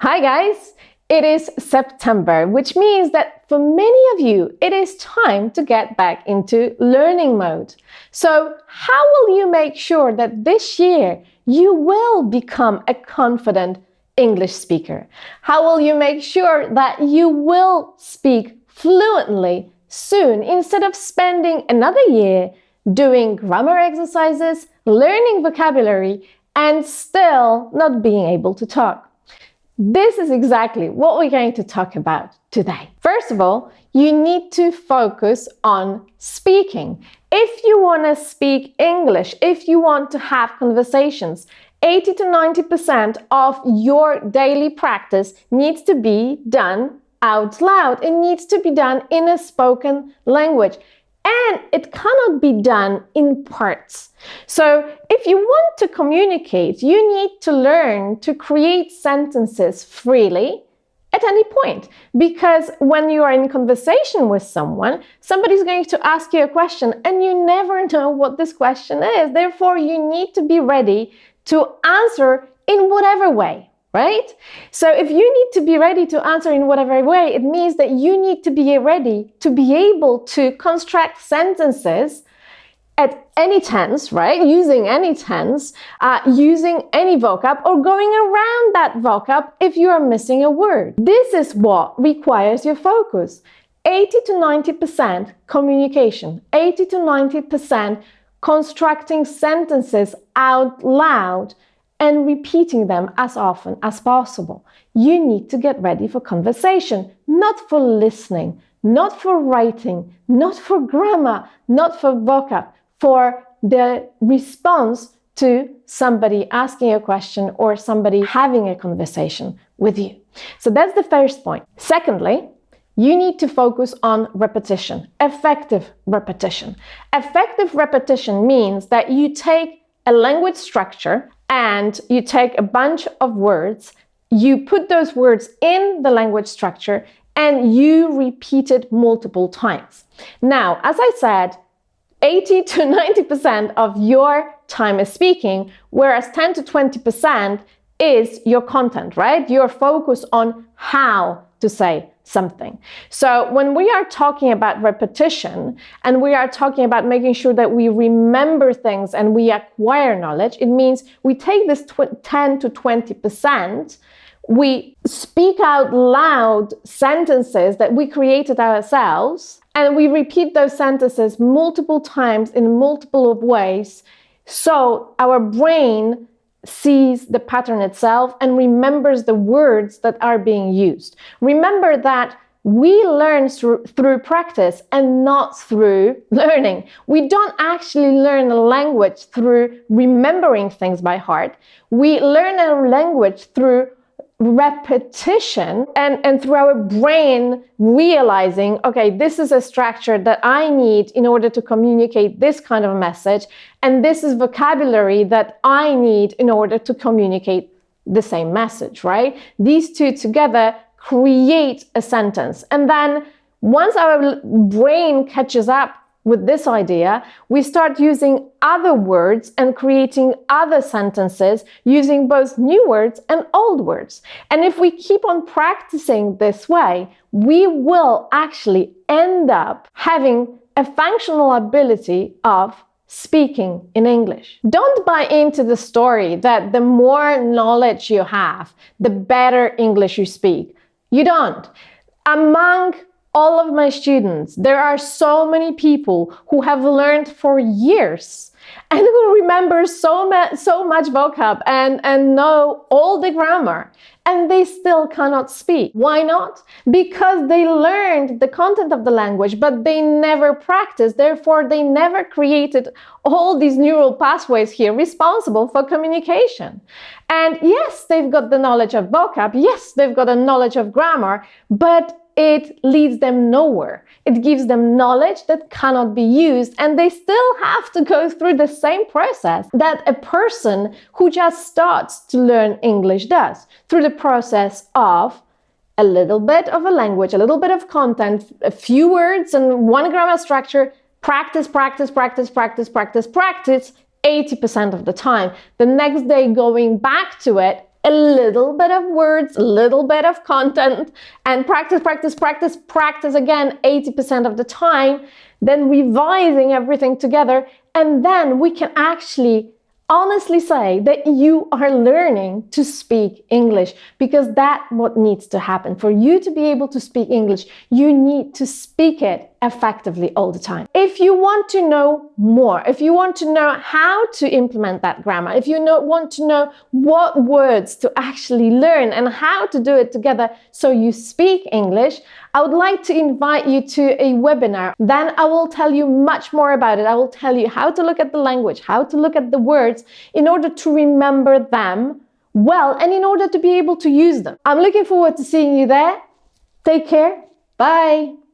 Hi guys! It is September, which means that for many of you, it is time to get back into learning mode. So, how will you make sure that this year you will become a confident English speaker? How will you make sure that you will speak fluently soon instead of spending another year doing grammar exercises, learning vocabulary, and still not being able to talk? This is exactly what we're going to talk about today. First of all, you need to focus on speaking. If you want to speak English, if you want to have conversations, 80 to 90% of your daily practice needs to be done out loud. It needs to be done in a spoken language. And it cannot be done in parts. So if you want to communicate, you need to learn to create sentences freely at any point. Because when you are in conversation with someone, somebody's going to ask you a question and you never know what this question is. Therefore, you need to be ready to answer in whatever way. Right? So if you need to be ready to answer in whatever way, it means that you need to be ready to be able to construct sentences at any tense, right? Using any tense, using any vocab, or going around that vocab if you are missing a word. This is what requires your focus. 80 to 90% communication, 80 to 90% constructing sentences out loud and repeating them as often as possible. You need to get ready for conversation, not for listening, not for writing, not for grammar, not for vocab, for the response to somebody asking a question or somebody having a conversation with you. So that's the first point. Secondly, you need to focus on repetition, effective repetition. Effective repetition means that you take a language structure and you take a bunch of words, you put those words in the language structure, and you repeat it multiple times. Now, as I said, 80 to 90% of your time is speaking, whereas 10 to 20% is your content, right? Your focus on how to say something. So when we are talking about repetition and we are talking about making sure that we remember things and we acquire knowledge, it means we take this 10 to 20%, we speak out loud sentences that we created ourselves, and we repeat those sentences multiple times in multiple of ways, so our brain sees the pattern itself and remembers the words that are being used. Remember that we learn through practice and not through learning. We don't actually learn a language through remembering things by heart. We learn a language through repetition and through our brain realizing, okay, this is a structure that I need in order to communicate this kind of message, and this is vocabulary that I need in order to communicate the same message, right? These two together create a sentence. And then once our brain catches up with this idea, we start using other words and creating other sentences using both new words and old words. And if we keep on practicing this way, we will actually end up having a functional ability of speaking in English. Don't buy into the story that the more knowledge you have, the better English you speak. You don't. Among all of my students, there are so many people who have learned for years and who remember so much vocab and know all the grammar, and they still cannot speak. Why not? Because they learned the content of the language, but they never practiced. Therefore, they never created all these neural pathways here responsible for communication. And yes, they've got the knowledge of vocab. Yes, they've got a knowledge of grammar, but it leads them nowhere. It gives them knowledge that cannot be used, and they still have to go through the same process that a person who just starts to learn English does, through the process of a little bit of a language, a little bit of content, a few words and one grammar structure, practice, 80% of the time. The next day going back to it a little bit of words, a little bit of content, and practice, practice, practice, practice again 80% of the time, then revising everything together, and then we can actually honestly say that you are learning to speak English, because that's what needs to happen. For you to be able to speak English, you need to speak it effectively all the time. If you want to know more, if you want to know how to implement that grammar, if you want to know what words to actually learn and how to do it together so you speak English, I would like to invite you to a webinar. Then I will tell you much more about it. I will tell you how to look at the language, how to look at the words in order to remember them well and in order to be able to use them. I'm looking forward to seeing you there. Take care. Bye.